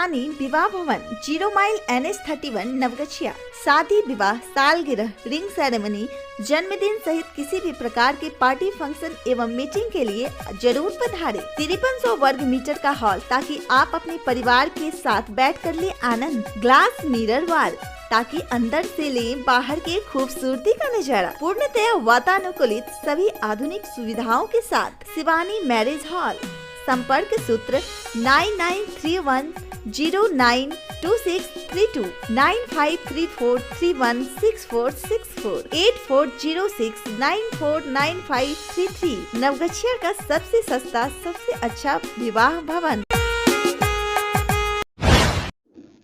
शिवानी विवाह भवन 0 mile NH31 Naugachia. शादी, विवाह, सालगिरह, रिंग सेरेमनी, जन्मदिन सहित किसी भी प्रकार के पार्टी, फंक्शन एवं मीटिंग के लिए जरूर पधारें। 5300 वर्ग मीटर का हॉल, ताकि आप अपने परिवार के साथ बैठ कर ले आनंद। ग्लास मिरर वॉल, ताकि अंदर से ले बाहर के खूबसूरती का नजारा। पूर्णतः वातानुकूलित सभी आधुनिक सुविधाओं के साथ शिवानी मैरिज हॉल। संपर्क सूत्र 9931092632, 9534316464, 8406949533। नवगछिया का सबसे सस्ता, सबसे अच्छा विवाह भवन।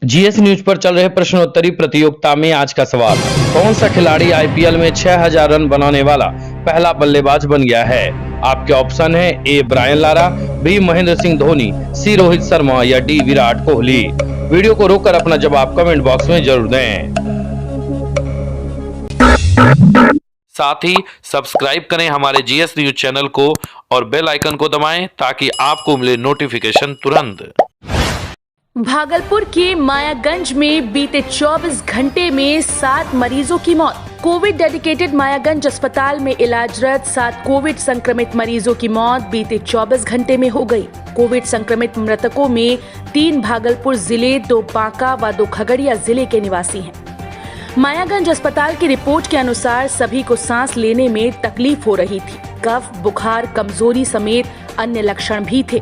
जीएस न्यूज पर चल रहे प्रश्नोत्तरी प्रतियोगिता में आज का सवाल, कौन सा खिलाड़ी आईपीएल में 6000 रन बनाने वाला पहला बल्लेबाज बन गया है? आपके ऑप्शन है A Brian Lara, B Mahendra Singh Dhoni, C Rohit Sharma या डी विराट कोहली। वीडियो को रोककर अपना जवाब कमेंट बॉक्स में जरूर दें। साथ ही सब्सक्राइब करें हमारे जीएस न्यूज चैनल को और बेल आइकन को दबाएं ताकि आपको मिले नोटिफिकेशन तुरंत। भागलपुर के मायागंज में बीते 24 घंटे में 7 मरीजों की मौत। कोविड डेडिकेटेड मायागंज अस्पताल में इलाजरत 7 कोविड संक्रमित मरीजों की मौत बीते 24 घंटे में हो गई। कोविड संक्रमित मृतकों में 3 भागलपुर जिले, 2 बांका व 2 खगड़िया जिले के निवासी हैं। मायागंज अस्पताल की रिपोर्ट के अनुसार सभी को सांस लेने में तकलीफ हो रही थी। कफ, बुखार, कमजोरी समेत अन्य लक्षण भी थे।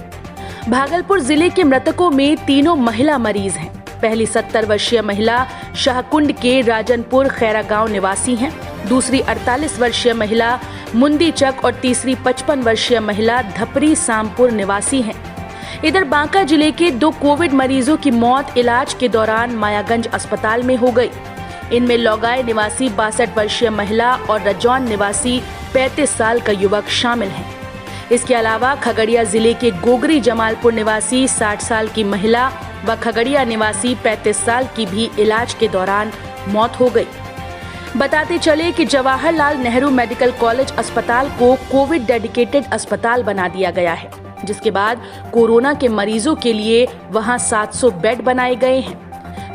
भागलपुर जिले के मृतकों में तीनों महिला मरीज हैं। पहली 70 वर्षीय महिला शाहकुंड के राजनपुर खैरा गांव निवासी हैं। दूसरी 48 वर्षीय महिला मुंदीचक और तीसरी 55 वर्षीय महिला धपरी सामपुर निवासी हैं। इधर बांका जिले के 2 कोविड मरीजों की मौत इलाज के दौरान मायागंज अस्पताल में हो गई। इनमें लौगाई निवासी 62 वर्षीय महिला और रजौन निवासी 35 साल का युवक शामिल हैं। इसके अलावा खगड़िया जिले के गोगरी जमालपुर निवासी 60 साल की महिला व खगड़िया निवासी 35 साल की भी इलाज के दौरान मौत हो गई। बताते चले कि जवाहरलाल नेहरू मेडिकल कॉलेज अस्पताल को कोविड डेडिकेटेड अस्पताल बना दिया गया है, जिसके बाद कोरोना के मरीजों के लिए वहां 700 बेड बनाए गए हैं।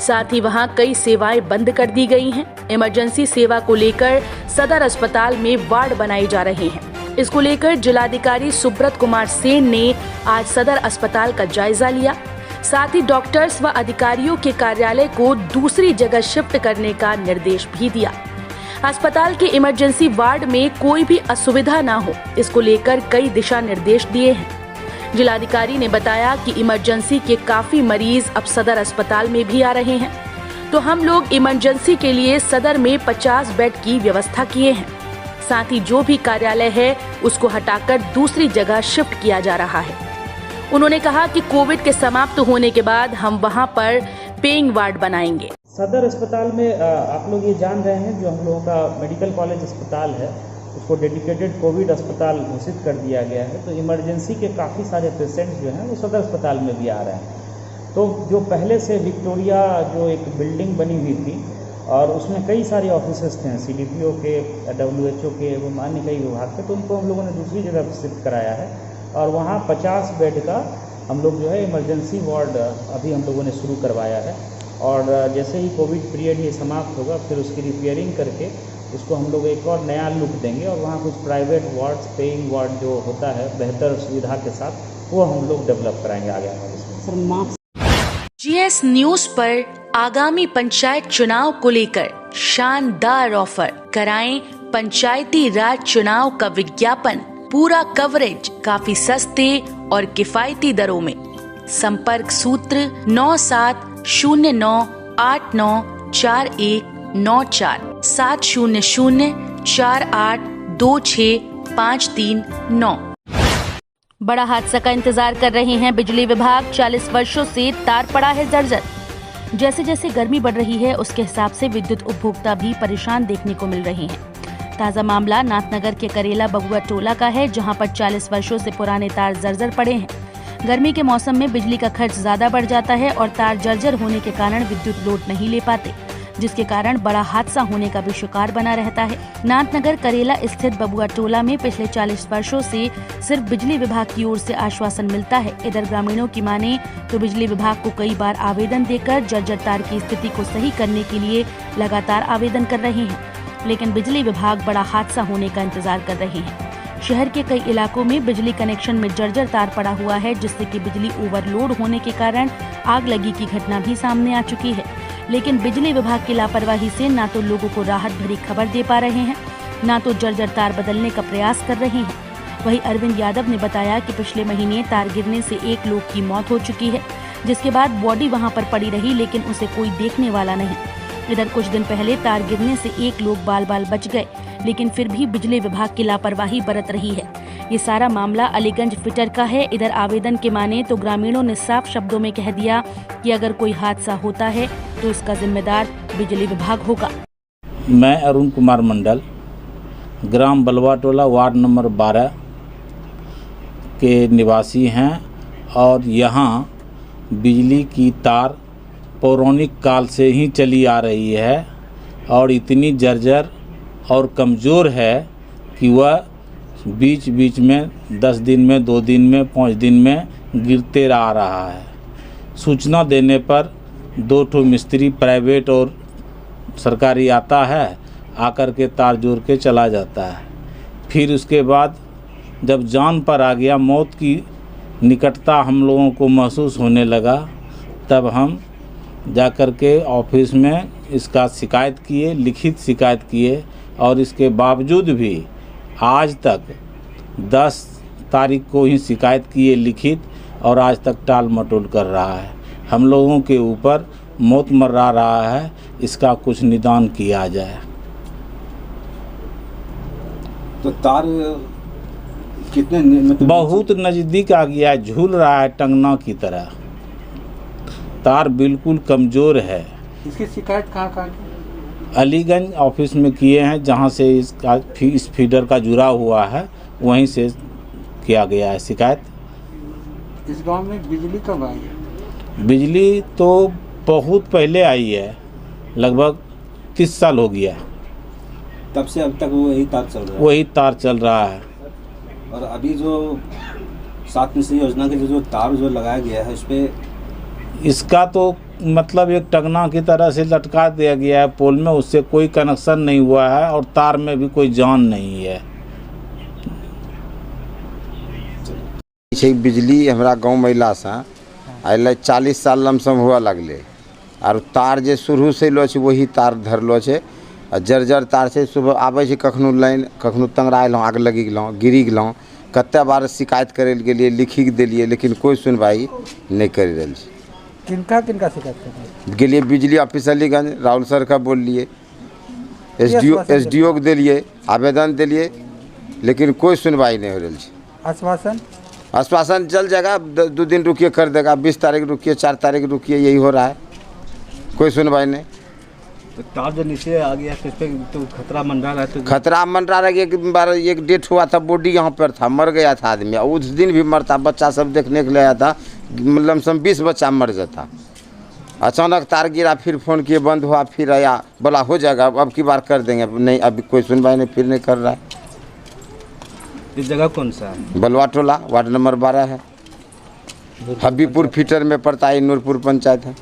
साथ ही वहां कई सेवाएं बंद कर दी गई हैं। इमरजेंसी सेवा को लेकर सदर अस्पताल में वार्ड बनाए जा रहे हैं। इसको लेकर जिलाधिकारी सुब्रत कुमार सेन ने आज सदर अस्पताल का जायजा लिया। साथ ही डॉक्टर्स व अधिकारियों के कार्यालय को दूसरी जगह शिफ्ट करने का निर्देश भी दिया। अस्पताल के इमरजेंसी वार्ड में कोई भी असुविधा न हो, इसको लेकर कई दिशा निर्देश दिए हैं। जिलाधिकारी ने बताया कि इमरजेंसी के काफी मरीज अब सदर अस्पताल में भी आ रहे हैं, तो हम लोग इमरजेंसी के लिए सदर में 50 बेड की व्यवस्था किए हैं। साथ ही जो भी कार्यालय है उसको हटाकर दूसरी जगह शिफ्ट किया जा रहा है। उन्होंने कहा कि कोविड के समाप्त होने के बाद हम वहां पर पेइंग वार्ड बनाएंगे। सदर अस्पताल में आप लोग ये जान रहे हैं, जो हम लोगों का मेडिकल कॉलेज अस्पताल है उसको डेडिकेटेड कोविड अस्पताल घोषित कर दिया गया है। तो इमरजेंसी के काफ़ी सारे पेशेंट्स जो हैं वो सदर अस्पताल में भी आ रहे हैं। तो जो पहले से विक्टोरिया जो एक बिल्डिंग बनी हुई थी और उसमें कई सारे ऑफिसर्स थे, CDPO के, WHO के एवं अन्य कई विभाग के, तो उनको हम लोगों ने दूसरी जगह शिफ्ट कराया है और वहाँ 50 बेड का हम लोग जो है इमरजेंसी वार्ड अभी हम लोगों ने शुरू करवाया है। और जैसे ही कोविड पीरियड ये समाप्त होगा फिर उसकी रिपेयरिंग करके उसको हम लोग एक और नया लुक देंगे और वहाँ कुछ प्राइवेट वार्ड्स, पेइंग वार्ड जो होता है बेहतर सुविधा के साथ, वो हम लोग डेवलप कराएंगे आगे आने वाले। जीएस न्यूज पर आगामी पंचायत चुनाव को लेकर शानदार ऑफर। कराएं पंचायती राज चुनाव का विज्ञापन, पूरा कवरेज काफी सस्ते और किफायती दरों में। संपर्क सूत्र 9709894194 7004826539। बड़ा हादसा का इंतजार कर रहे हैं बिजली विभाग। 40 वर्षों से तार पड़ा है जर्जर। जैसे जैसे गर्मी बढ़ रही है उसके हिसाब से विद्युत उपभोक्ता भी परेशान देखने को मिल रहे हैं। ताजा मामला नाथनगर के करेला बबुआ टोला का है, जहां पर 40 वर्षों से पुराने तार जर्जर पड़े हैं। गर्मी के मौसम में बिजली का खर्च ज्यादा बढ़ जाता है और तार जर्जर होने के कारण विद्युत लोड नहीं ले पाते। जिसके कारण बड़ा हादसा होने का भी शिकार बना रहता है। नाथनगर करेला स्थित बबुआ टोला में पिछले 40 वर्षों से सिर्फ बिजली विभाग की ओर से आश्वासन मिलता है। इधर ग्रामीणों की माने तो बिजली विभाग को कई बार आवेदन देकर जर्जर तार की स्थिति को सही करने के लिए लगातार आवेदन कर रहे हैं, लेकिन बिजली विभाग बड़ा हादसा होने का इंतजार कर रहे हैं। शहर के कई इलाकों में बिजली कनेक्शन में जर्जर तार पड़ा हुआ है, जिससे कि बिजली ओवरलोड होने के कारण आग लगी की घटना भी सामने आ चुकी है। लेकिन बिजली विभाग की लापरवाही से ना तो लोगों को राहत भरी खबर दे पा रहे हैं, ना तो जर्जर तार बदलने का प्रयास कर रहे हैं। वहीं अरविंद यादव ने बताया कि पिछले महीने तार गिरने से एक लोग की मौत हो चुकी है, जिसके बाद बॉडी वहां पर पड़ी रही, लेकिन उसे कोई देखने वाला नहीं। इधर कुछ दिन पहले तार गिरने से एक लोग बाल बाल बच गए, लेकिन फिर भी बिजली विभाग की लापरवाही बरत रही है। ये सारा मामला अलीगंज फिटर का है। इधर आवेदन के माने तो ग्रामीणों ने साफ शब्दों में कह दिया कि अगर कोई हादसा होता है तो इसका जिम्मेदार बिजली विभाग होगा। मैं अरुण कुमार मंडल, ग्राम बलवा टोला, वार्ड नंबर 12 के निवासी हैं और यहाँ बिजली की तार पौराणिक काल से ही चली आ रही है और इतनी जर्जर और कमज़ोर है कि वह बीच बीच में 10 दिन में, 2 दिन में, 5 दिन में गिरते आ रहा है। सूचना देने पर 2 ठो मिस्त्री प्राइवेट और सरकारी आता है, आकर के तार जोड़ के चला जाता है। फिर उसके बाद जब जान पर आ गया, मौत की निकटता हम लोगों को महसूस होने लगा, तब हम जाकर के ऑफिस में इसका शिकायत किए, लिखित शिकायत किए और इसके बावजूद भी आज तक 10 तारीख को ही शिकायत किए लिखित, और आज तक टाल मटोल कर रहा है। हम लोगों के ऊपर मौत मर्रा रहा है, इसका कुछ निदान किया जाए। तो तार कितने मतलब बहुत नज़दीक आ गया है, झूल रहा है टंगना की तरह। तार बिल्कुल कमज़ोर है। इसकी शिकायत कहाँ की? अलीगंज ऑफिस में किए हैं, जहाँ से इस फीडर का जुड़ा हुआ है, वहीं से किया गया है शिकायत। इस गांव में बिजली कब आई है? बिजली तो बहुत पहले आई है, लगभग 30 साल हो गया। तब से अब तक वही तार चल रहा है? वही तार चल रहा है। और अभी जो 7 मिस्त्री योजना के जो तार जो लगाया गया है, उस पर इसका तो मतलब एक टंगना की तरह से लटका दिया गया है पोल में, उससे कोई कनेक्शन नहीं हुआ है और तार में भी कोई जान नहीं है। बिजली हमारा गाँव महिला से अल 40 साल लमसम हुआ लगले, और तार जे शुरू से लो छे वही तार धरलो छे। जर्जर तार से सुबह आबै छे, कखनो लाइन कखनो तंगराइलहुँ, आग लगी गेलहुँ, गिरी गेलहुँ। कते बार शिकायत करे गेलिए, लिखी दिलिए, लेकिन कोई सुनवाई नहीं कर रहल छे। किनका शिकायत कर गेलिए बिजली ऑफिस अलीगंज, राहुल सर का बोल लिए, एसडीओ के दिलिए, आवेदन दिलिए, लेकिन कोई सुनवाई नहीं हो रही है। आश्वासन चल जाएगा, 2 दिन रुकिए कर देगा, 20 तारीख रुकिए, 4 तारीख रुकिए, यही हो रहा है, कोई सुनवाई नहीं। तो तार जो नीचे आ गया तो इस पर तो खतरा मंडरा रहा है। तो खतरा मंडरा रहा, एक बार एक डेथ हुआ था, बॉडी यहाँ पर था, मर गया था आदमी, उस दिन भी मरता, बच्चा सब देखने के लिए आया था, लमसम 20 बच्चा मर जाता। अचानक तार गिरा, फिर फ़ोन किए, बंद हुआ, फिर आया, बोला हो जाएगा, अब की बार कर देंगे, नहीं अभी कोई सुनवाई नहीं, फिर नहीं कर रहा है। इस जगह कौन सा है? बलवा टोला, वार्ड नंबर 12 है, हबीपुर फिटर में पड़ता है, नूरपुर पंचायत है।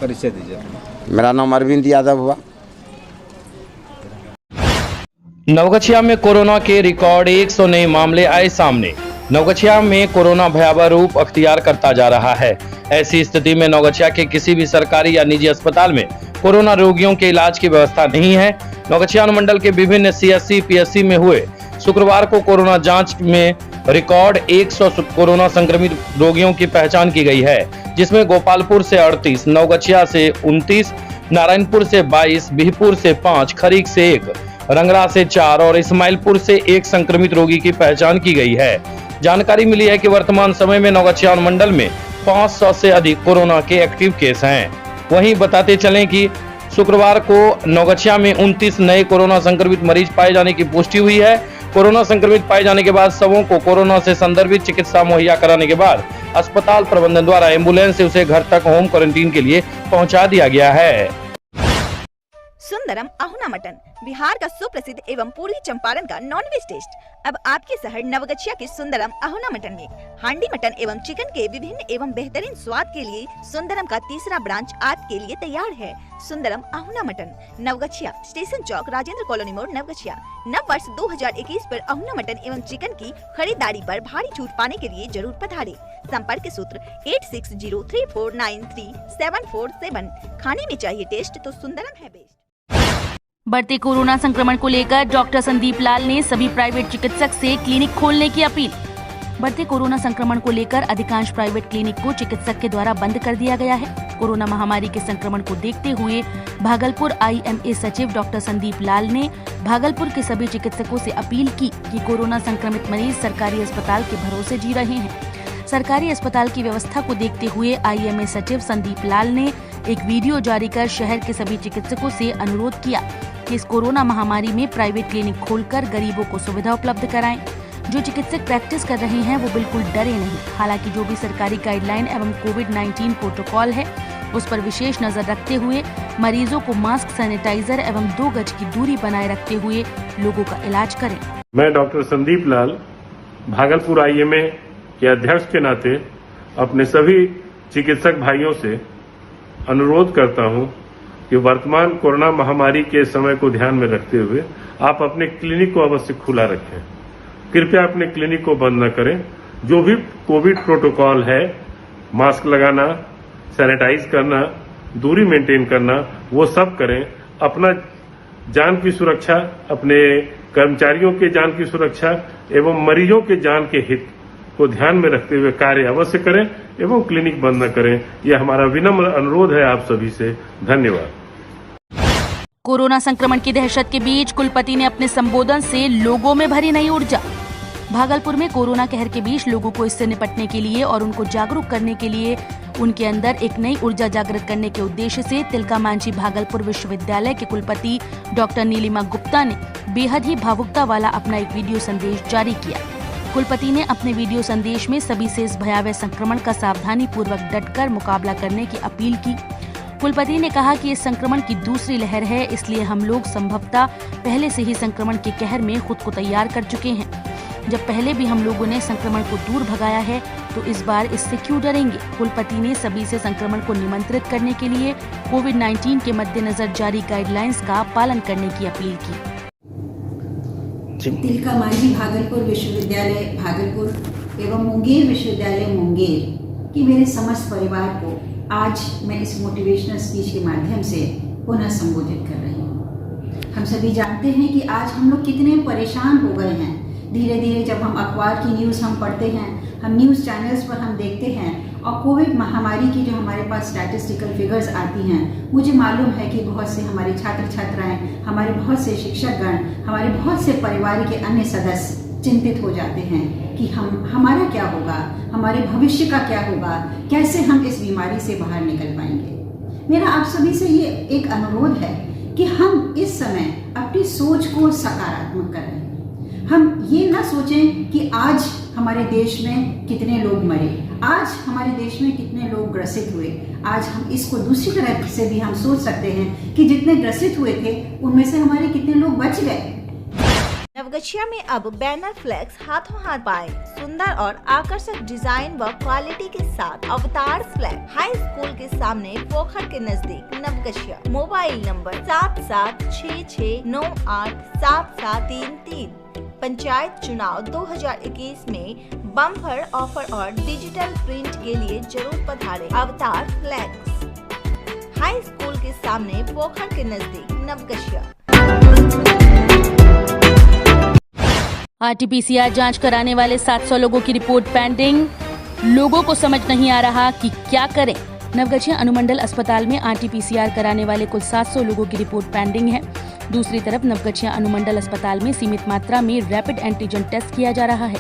परिचय दीजिए। मेरा नाम अरविंद यादव हुआ। नवगछिया में कोरोना के रिकॉर्ड 100 नए मामले आए सामने। नवगछिया में कोरोना भयावह रूप अख्तियार करता जा रहा है। ऐसी स्थिति में नवगछिया के किसी भी सरकारी या निजी अस्पताल में कोरोना रोगियों के इलाज की व्यवस्था नहीं है। नवगछिया अनुमंडल के विभिन्न CSC, PSC में हुए शुक्रवार को कोरोना जांच में रिकॉर्ड 100 कोरोना संक्रमित रोगियों की पहचान की गई है, जिसमें गोपालपुर से 38, नवगछिया से 29, नारायणपुर से 22, बिहपुर से 5, खरीक से 1, रंगरा से 4 और इस्माइलपुर से 1 संक्रमित रोगी की पहचान की गई है। जानकारी मिली है कि वर्तमान समय में नवगछिया अनुमंडल में 500 से अधिक कोरोना के एक्टिव केस हैं। वहीं बताते चलें कि शुक्रवार को नवगछिया में 29 नए कोरोना संक्रमित मरीज पाए जाने की पुष्टि हुई है। कोरोना संक्रमित पाए जाने के बाद शवों को कोरोना से संदर्भित चिकित्सा मुहैया कराने के बाद अस्पताल प्रबंधन द्वारा एम्बुलेंस से उसे घर तक होम क्वारंटीन के लिए पहुंचा दिया गया है। सुंदरम अहुना मटन, बिहार का सुप्रसिद्ध एवं पूर्वी चंपारण का नॉनवेज टेस्ट अब आपके शहर नवगछिया के सुंदरम अहुना मटन में। हांडी मटन एवं चिकन के विभिन्न एवं बेहतरीन स्वाद के लिए सुंदरम का तीसरा ब्रांच आपके लिए तैयार है। सुंदरम अहुना मटन, नवगछिया, स्टेशन चौक, राजेंद्र कॉलोनी मोड़, नवगछिया। नव वर्ष 2021 पर अहुना मटन एवं चिकन की खरीदारी पर भारी छूट पाने के लिए जरूर पधारें। संपर्क सूत्र 8603493747। खाने में चाहिए टेस्ट तो सुंदरम है बेस्ट। बढ़ते कोरोना संक्रमण को लेकर डॉक्टर संदीप लाल ने सभी प्राइवेट चिकित्सक से क्लिनिक खोलने की अपील। बढ़ते कोरोना संक्रमण को लेकर अधिकांश प्राइवेट क्लिनिक को चिकित्सक के द्वारा बंद कर दिया गया है। कोरोना महामारी के संक्रमण को देखते हुए भागलपुर IMA सचिव डॉक्टर संदीप लाल ने भागलपुर के सभी चिकित्सकों से अपील की कि कोरोना संक्रमित मरीज सरकारी अस्पताल के भरोसे जी रहे हैं। सरकारी अस्पताल की व्यवस्था को देखते हुए IMA सचिव संदीप लाल ने एक वीडियो जारी कर शहर के सभी चिकित्सकों से अनुरोध किया कि इस कोरोना महामारी में प्राइवेट क्लिनिक खोलकर गरीबों को सुविधा उपलब्ध कराएं। जो चिकित्सक प्रैक्टिस कर रहे हैं वो बिल्कुल डरे नहीं। हालांकि जो भी सरकारी गाइडलाइन एवं कोविड-19 प्रोटोकॉल है उस पर विशेष नजर रखते हुए मरीजों को मास्क, सैनिटाइजर एवं 2 गज की दूरी बनाए रखते हुए लोगों का इलाज करें। मैं डॉक्टर संदीप लाल भागलपुर IMA के अध्यक्ष के नाते अपने सभी चिकित्सक भाइयों से अनुरोध करता हूं कि वर्तमान कोरोना महामारी के समय को ध्यान में रखते हुए आप अपने क्लिनिक को अवश्य खुला रखें। कृपया अपने क्लिनिक को बंद न करें। जो भी कोविड प्रोटोकॉल है, मास्क लगाना, सैनिटाइज करना, दूरी मेंटेन करना, वो सब करें। अपना जान की सुरक्षा, अपने कर्मचारियों के जान की सुरक्षा एवं मरीजों के जान के हित को ध्यान में रखते हुए कार्य अवश्य करें एवं क्लिनिक बंद न करें। यह हमारा विनम्र अनुरोध है आप सभी से। धन्यवाद। कोरोना संक्रमण की दहशत के बीच कुलपति ने अपने संबोधन से लोगों में भरी नई ऊर्जा। भागलपुर में कोरोना कहर के बीच लोगों को इससे निपटने के लिए और उनको जागरूक करने के लिए उनके अंदर एक नई ऊर्जा जागृत करने के उद्देश्य से तिलका मांझी भागलपुर विश्वविद्यालय के कुलपति डॉक्टर नीलिमा गुप्ता ने बेहद ही भावुकता वाला अपना एक वीडियो संदेश जारी किया। कुलपति ने अपने वीडियो संदेश में सभी से इस भयावह संक्रमण का सावधानी पूर्वक डटकर मुकाबला करने की अपील की। कुलपति ने कहा कि इस संक्रमण की दूसरी लहर है, इसलिए हम लोग संभवतः पहले से ही संक्रमण के कहर में खुद को तैयार कर चुके हैं। जब पहले भी हम लोगों ने संक्रमण को दूर भगाया है तो इस बार इससे क्यों डरेंगे। कुलपति ने सभी से संक्रमण को नियंत्रित करने के लिए कोविड-19 के मद्देनजर जारी गाइडलाइंस का पालन करने की अपील की। तिलका मांझी भागलपुर विश्वविद्यालय भागलपुर एवं मुंगेर विश्वविद्यालय मुंगेर की मेरे समस्त परिवार को आज मैं इस मोटिवेशनल स्पीच के माध्यम से पुनः संबोधित कर रही हूँ। हम सभी जानते हैं कि आज हम लोग कितने परेशान हो गए हैं। धीरे धीरे जब हम अखबार की न्यूज़ हम पढ़ते हैं, हम न्यूज़ चैनल्स पर हम देखते हैं और कोविड महामारी की जो हमारे पास स्टैटिस्टिकल फिगर्स आती हैं, मुझे मालूम है कि बहुत से हमारे छात्र छात्राएं, हमारे बहुत से शिक्षकगण, हमारे बहुत से परिवार के अन्य सदस्य चिंतित हो जाते हैं कि हमारा क्या होगा, हमारे भविष्य का क्या होगा, कैसे हम इस बीमारी से बाहर निकल पाएंगे। मेरा आप सभी से ये एक अनुरोध है कि हम इस समय अपनी सोच को सकारात्मक करें। हम ये ना सोचें कि आज हमारे देश में कितने लोग मरे, आज हमारे देश में कितने लोग ग्रसित हुए। आज हम इसको दूसरी तरह से भी हम सोच सकते हैं कि जितने ग्रसित हुए थे उनमें से हमारे कितने लोग बच गए। नवगछिया में अब बैनर फ्लैक्स हाथों हाथ पाए। सुंदर और आकर्षक डिजाइन व क्वालिटी के साथ अवतार फ्लैग हाई स्कूल के सामने पोखर के नजदीक नवगछिया। Mobile number 7766987733। पंचायत चुनाव 2021 में बम्पर ऑफर और डिजिटल प्रिंट के लिए जरूर पधारें। अवतार फ्लैक्स हाई स्कूल के सामने पोखर के नजदीक नवगछिया। RT-PCR जांच कराने वाले 700 लोगों की रिपोर्ट पेंडिंग। लोगों को समझ नहीं आ रहा कि क्या करें। नवगछिया अनुमंडल अस्पताल में RT-PCR कराने वाले कुल 700 लोगों की रिपोर्ट पेंडिंग है। दूसरी तरफ नवगछिया अनुमंडल अस्पताल में सीमित मात्रा में रैपिड एंटीजन टेस्ट किया जा रहा है।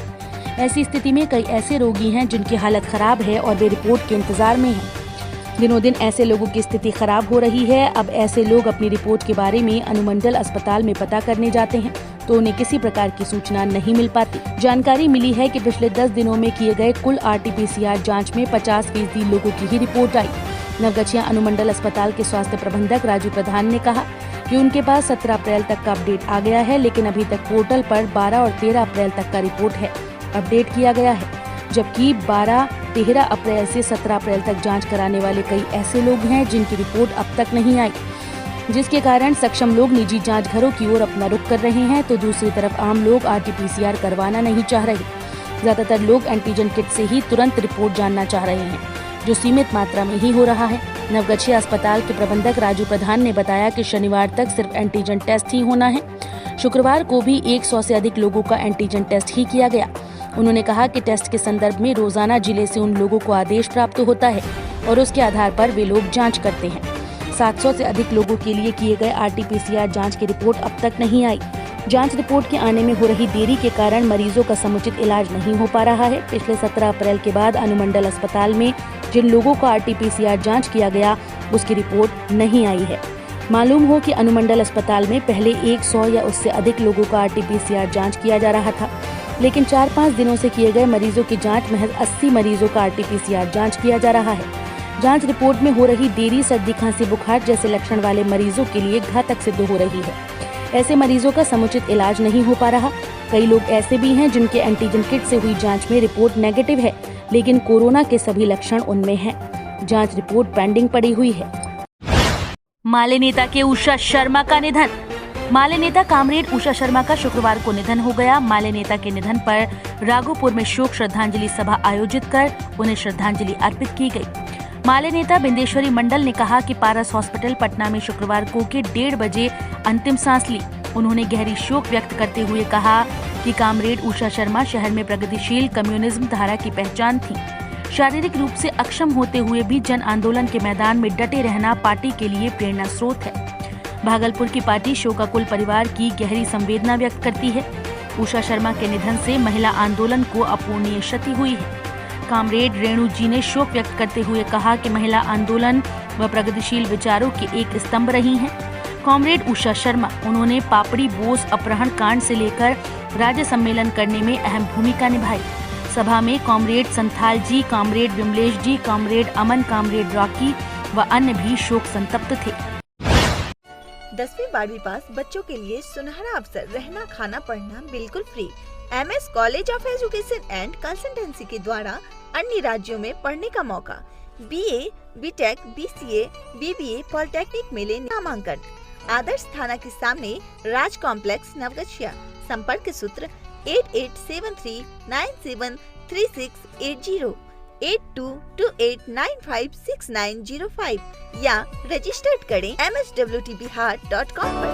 ऐसी स्थिति में कई ऐसे रोगी हैं जिनकी हालत खराब है और वे रिपोर्ट के इंतजार में हैं। दिनों दिन ऐसे लोगों की स्थिति खराब हो रही है। अब ऐसे लोग अपनी रिपोर्ट के बारे में अनुमंडल अस्पताल में पता करने जाते हैं तो उन्हें किसी प्रकार की सूचना नहीं मिल पाती। जानकारी मिली है कि पिछले 10 दिनों में किए गए कुल RT-PCR जांच में 50% लोगों की ही रिपोर्ट आई। नवगछिया अनुमंडल अस्पताल के स्वास्थ्य प्रबंधक राजू प्रधान ने कहा कि उनके पास 17 अप्रैल तक का अपडेट आ गया है, लेकिन अभी तक पोर्टल पर 12 और 13 अप्रैल तक का रिपोर्ट है अपडेट किया गया है, जबकि 12-13 अप्रैल से 17 अप्रैल तक जांच कराने वाले कई ऐसे लोग हैं जिनकी रिपोर्ट अब तक नहीं आई, जिसके कारण सक्षम लोग निजी जांच घरों की ओर अपना रुख कर रहे हैं, तो दूसरी तरफ आम लोग RT-PCR करवाना नहीं चाह रहे। ज्यादातर लोग एंटीजन किट से ही तुरंत रिपोर्ट जानना चाह रहे हैं, जो सीमित मात्रा में ही हो रहा है। नवगछिया अस्पताल के प्रबंधक राजू प्रधान ने बताया कि शनिवार तक सिर्फ एंटीजन टेस्ट ही होना है। शुक्रवार को भी 100 से अधिक लोगों का एंटीजन टेस्ट ही किया गया। उन्होंने कहा कि टेस्ट के संदर्भ में रोजाना जिले से उन लोगों को आदेश प्राप्त होता है और उसके आधार पर वे लोग जांच करते हैं। 700 से अधिक लोगों के लिए किए गए RT-PCR जांच की रिपोर्ट अब तक नहीं आई। जांच रिपोर्ट के आने में हो रही देरी के कारण मरीजों का समुचित इलाज नहीं हो पा रहा है। पिछले 17 अप्रैल के बाद अनुमंडल अस्पताल में जिन लोगों का RT-PCR जांच किया गया उसकी रिपोर्ट नहीं आई है। मालूम हो कि अनुमंडल अस्पताल में पहले 100 या उससे अधिक लोगों का RT-PCR जांच किया जा रहा था, लेकिन 4-5 दिनों से किए गए मरीजों की जांच महज 80 मरीजों का RT-PCR जांच किया जा रहा है। जांच रिपोर्ट में हो रही देरी सर्दी, खांसी, बुखार जैसे लक्षण वाले मरीजों के लिए घातक सिद्ध हो रही है। ऐसे मरीजों का समुचित इलाज नहीं हो पा रहा। कई लोग ऐसे भी हैं जिनके एंटीजन किट से हुई जांच में रिपोर्ट नेगेटिव है, लेकिन कोरोना के सभी लक्षण उनमें हैं। जांच रिपोर्ट पेंडिंग पड़ी हुई है। माले नेता के उषा शर्मा का निधन। माले नेता कामरेड उषा शर्मा का शुक्रवार को निधन हो गया। माले नेता के निधन पर राघोपुर में शोक श्रद्धांजलि सभा आयोजित कर उन्हें श्रद्धांजलि अर्पित की गई। माले नेता बिंदेश्वरी मंडल ने कहा कि पारस हॉस्पिटल पटना में शुक्रवार को के 1:30 बजे अंतिम सांस ली। उन्होंने गहरी शोक व्यक्त करते हुए कहा कि कामरेड उषा शर्मा शहर में प्रगतिशील कम्युनिज्म धारा की पहचान थी। शारीरिक रूप से अक्षम होते हुए भी जन आंदोलन के मैदान में डटे रहना पार्टी के लिए प्रेरणा स्रोत है। भागलपुर की पार्टी शोकाकुल परिवार की गहरी संवेदना व्यक्त करती है। उषा शर्मा के निधन से महिला आंदोलन को अपूरणीय क्षति हुई है। कामरेड रेणु जी ने शोक व्यक्त करते हुए कहा कि महिला आंदोलन व प्रगतिशील विचारों के एक स्तंभ रही हैं। कॉमरेड उषा शर्मा, उन्होंने पापड़ी बोस अपहरण कांड से लेकर राज्य सम्मेलन करने में अहम भूमिका निभाई। सभा में कॉमरेड संथाल जी, कॉमरेड विमलेश जी, कॉमरेड अमन, कॉमरेड रॉकी व अन्य भी शोक संतप्त थे। 10वीं 12वीं पास बच्चों के लिए सुनहरा अवसर, रहना खाना पढ़ना बिल्कुल free. MS college of education and consultancy के द्वारा अन्य राज्यों में पढ़ने का मौका। BA, BTech, BCA, BBA polytechnic में ले नामांकन। आदर्श थाना के सामने राज कॉम्प्लेक्स नवगछिया। संपर्क सूत्र 8873973680 8228956905 या रजिस्टर्ड करें mswtbihar.com पर।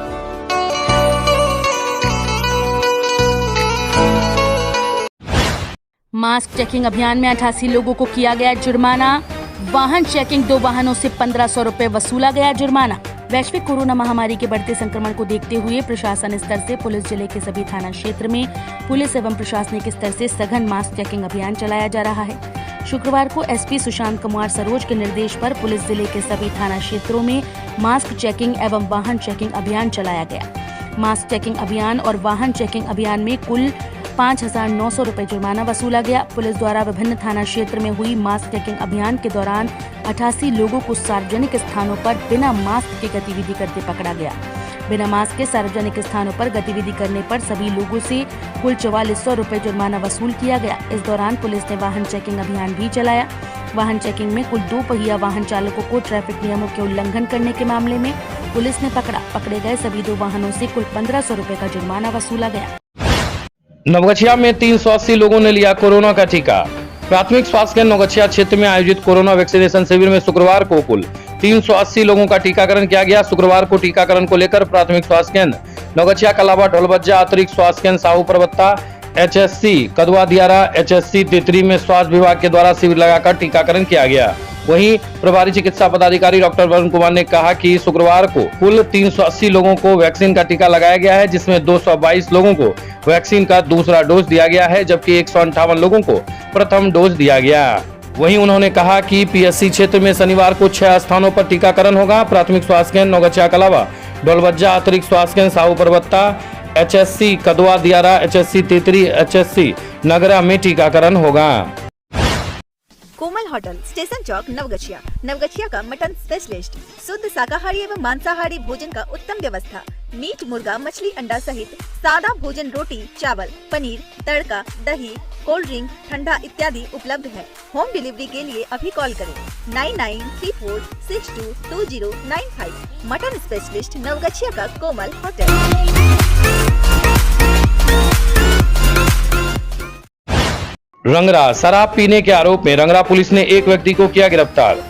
मास्क चेकिंग अभियान में 88 लोगों को किया गया जुर्माना। वाहन चेकिंग 2 वाहनों से 1500 रुपए वसूला गया जुर्माना। वैश्विक कोरोना महामारी के बढ़ते संक्रमण को देखते हुए प्रशासन स्तर से पुलिस जिले के सभी थाना क्षेत्र में पुलिस एवं प्रशासनिक स्तर से सघन मास्क चेकिंग अभियान चलाया जा रहा है। शुक्रवार को SP सुशांत कुमार सरोज के निर्देश पर पुलिस जिले के सभी थाना क्षेत्रों में मास्क चेकिंग एवं वाहन चेकिंग अभियान चलाया गया। मास्क चेकिंग अभियान और वाहन चेकिंग अभियान में कुल 5,900 रुपए जुर्माना वसूला गया। पुलिस द्वारा विभिन्न थाना क्षेत्र में हुई मास्क चेकिंग अभियान के दौरान 88 लोगों को सार्वजनिक स्थानों पर बिना मास्क के गतिविधि करते पकड़ा गया। बिना मास्क के सार्वजनिक स्थानों पर गतिविधि करने पर सभी लोगों से कुल 4400 रुपए जुर्माना वसूल किया गया। इस दौरान पुलिस ने वाहन चेकिंग अभियान भी चलाया। वाहन चेकिंग में कुल 2 पहिया वाहन चालकों को ट्रैफिक नियमों के उल्लंघन करने के मामले में पुलिस ने पकड़ा। पकड़े गए सभी 2 वाहनों से कुल 1500 रुपए का जुर्माना वसूला गया। नवगछिया में 380 लोगों ने लिया कोरोना का टीका। प्राथमिक स्वास्थ्य केंद्र नवगछिया क्षेत्र में आयोजित कोरोना वैक्सीनेशन शिविर में शुक्रवार को कुल 380 लोगों का टीकाकरण किया गया। शुक्रवार को टीकाकरण को लेकर प्राथमिक स्वास्थ्य केंद्र नवगछिया का अलावा ढोलबज्जा अतिरिक्त स्वास्थ्य केंद्र साहू परबत्ता, HSC कदवा दियारा, HSC तितरी में स्वास्थ्य विभाग के द्वारा शिविर लगाकर टीकाकरण किया गया। वहीं प्रभारी चिकित्सा पदाधिकारी डॉक्टर वरुण कुमार ने कहा कि शुक्रवार को कुल 380 लोगों को वैक्सीन का टीका लगाया गया है, जिसमें 222 लोगों को वैक्सीन का दूसरा डोज दिया गया है, जबकि 158 लोगों को प्रथम डोज दिया गया। वहीं उन्होंने कहा कि PSC क्षेत्र में शनिवार को 6 स्थानों पर टीकाकरण होगा। प्राथमिक स्वास्थ्य केंद्र नवगछिया के अलावा ढोलबज्जा अतिरिक्त स्वास्थ्य केंद्र साहू परबत्ता, HSC कदवा दियारा, HSC तेतरी, HSC नगरा में टीकाकरण होगा। कोमल होटल, स्टेशन चौक, नवगछिया। नवगछिया का मटन स्पेशलिस्ट, शुद्ध शाकाहारी एवं मांसाहारी भोजन का उत्तम व्यवस्था। मीट, मुर्गा, मछली, अंडा सहित सादा भोजन, रोटी, चावल, पनीर, तड़का, दही, कोल्ड ड्रिंक, ठंडा इत्यादि उपलब्ध है। होम डिलीवरी के लिए अभी कॉल करें 9934622095। मटन स्पेशलिस्ट, नवगछिया का कोमल होटल। रंगरा, शराब पीने के आरोप में रंगरा पुलिस ने एक व्यक्ति को किया गिरफ्तार।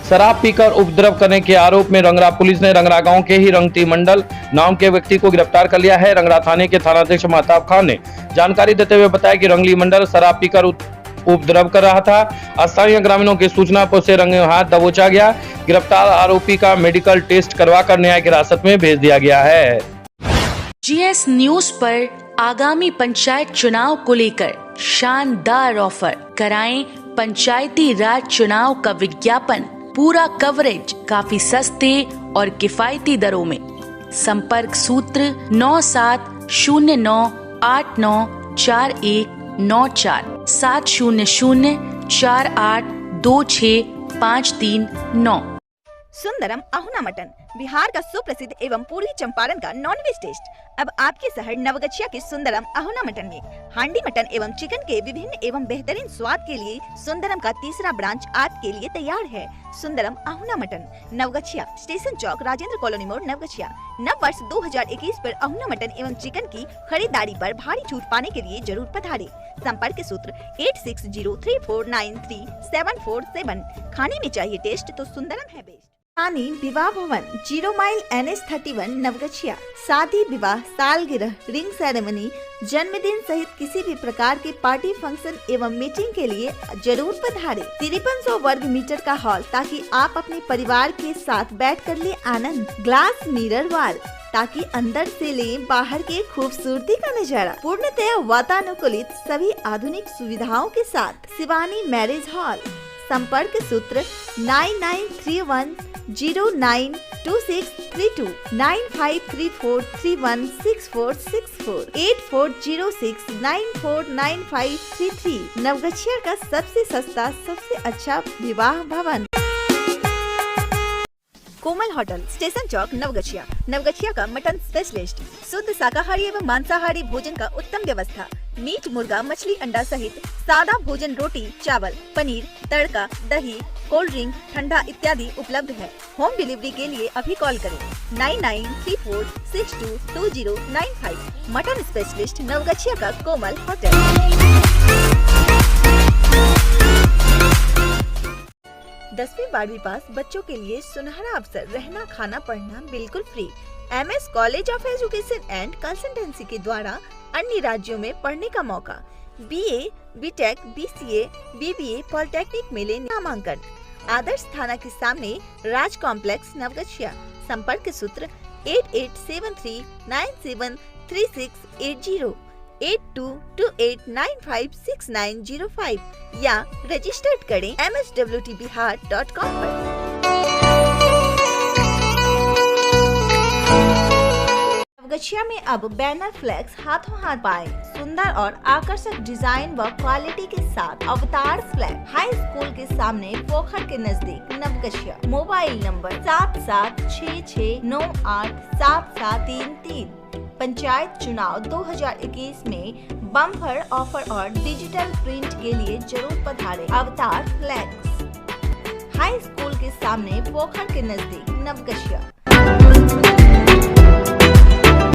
शराब पीकर उपद्रव करने के आरोप में रंगरा पुलिस ने रंगरा गांव के ही रंगती मंडल नाम के व्यक्ति को गिरफ्तार कर लिया है। रंगरा थाने के थानाध्यक्ष महताब खान ने जानकारी देते हुए बताया कि रंगली मंडल शराब पीकर उपद्रव कर रहा था। स्थानीय ग्रामीणों की सूचना पर उसे रंगे हाथ दबोचा गया। गिरफ्तार आरोपी का मेडिकल टेस्ट करवाकर न्यायिक हिरासत में भेज दिया गया है। GS न्यूज पर आगामी पंचायत चुनाव को लेकर शानदार ऑफर। कराएं पंचायती राज चुनाव का विज्ञापन, पूरा कवरेज काफी सस्ते और किफायती दरों में। संपर्क सूत्र 9709894194 700482653 सुंदरम अहुना मटन, बिहार का सुप्रसिद्ध एवं पूर्वी चंपारण का नॉनवेज टेस्ट अब आपके शहर नवगछिया के सुंदरम अहुना मटन में। हांडी मटन एवं चिकन के विभिन्न एवं बेहतरीन स्वाद के लिए सुंदरम का तीसरा ब्रांच आपके लिए तैयार है। सुंदरम अहुना मटन, नवगछिया, स्टेशन चौक, राजेंद्र कॉलोनी मोड़, नवगछिया। नव वर्ष 2021 पर अहुना मटन एवं चिकन की खरीदारी पर भारी छूट पाने के लिए जरूर पधारें। संपर्क सूत्र 8603493747। खाने में चाहिए टेस्ट तो सुंदरम है बेस्ट। रानी विवाह भवन, 0 माइल NH31, नवगछिया। शादी, विवाह, सालगिरह, रिंग सेरेमनी, जन्मदिन सहित किसी भी प्रकार के पार्टी फंक्शन एवं मीटिंग के लिए जरूर पधारें। 5300 वर्ग मीटर का हॉल, ताकि आप अपने परिवार के साथ बैठकर ले आनंद। ग्लास मिरर वॉल, ताकि अंदर से ले बाहर के खूबसूरती का नजारा। पूर्णतया वातानुकूलित सभी आधुनिक सुविधाओं के साथ। Shivani marriage hall. संपर्क सूत्र 9931092632 9534316464 8406949533। नवगछिया का सबसे सस्ता, सबसे अच्छा विवाह भवन। कोमल होटल, स्टेशन चौक, नवगछिया। नवगछिया का मटन स्पेशलिस्ट, शुद्ध शाकाहारी एवं मांसाहारी भोजन का उत्तम व्यवस्था। मीट, मुर्गा, मछली, अंडा सहित सादा भोजन, रोटी, चावल, पनीर, तड़का, दही, कोल्ड ड्रिंक, ठंडा इत्यादि उपलब्ध है। होम डिलीवरी के लिए अभी कॉल करें 9934622095। मटन स्पेशलिस्ट, नवगछिया का कोमल होटल। 10वीं 12वीं पास बच्चों के लिए सुनहरा अवसर। रहना, खाना, पढ़ना बिल्कुल free. MS college of education and consultancy के द्वारा अन्य राज्यों में पढ़ने का मौका। BA, BTech, BCA, BBA, polytechnic में ले नामांकन। आदर्श थाना के सामने राज कॉम्प्लेक्स, नवगछिया। संपर्क सूत्र 8873973680 8228956905 या रजिस्टर्ड करें mswtbihar.com पर। नवगछिया में अब बैनर फ्लैक्स हाथों हाथ पाए। सुंदर और आकर्षक डिजाइन व क्वालिटी के साथ अवतार फ्लैग हाई स्कूल के सामने, पोखर के नजदीक, नवगछिया। Mobile number 7766987733। पंचायत चुनाव 2021 में बम्पर ऑफर और डिजिटल प्रिंट के लिए जरूर पधारें। अवतार फ्लैक्स हाई स्कूल के सामने, पोखर के नजदीक, नवगछिया।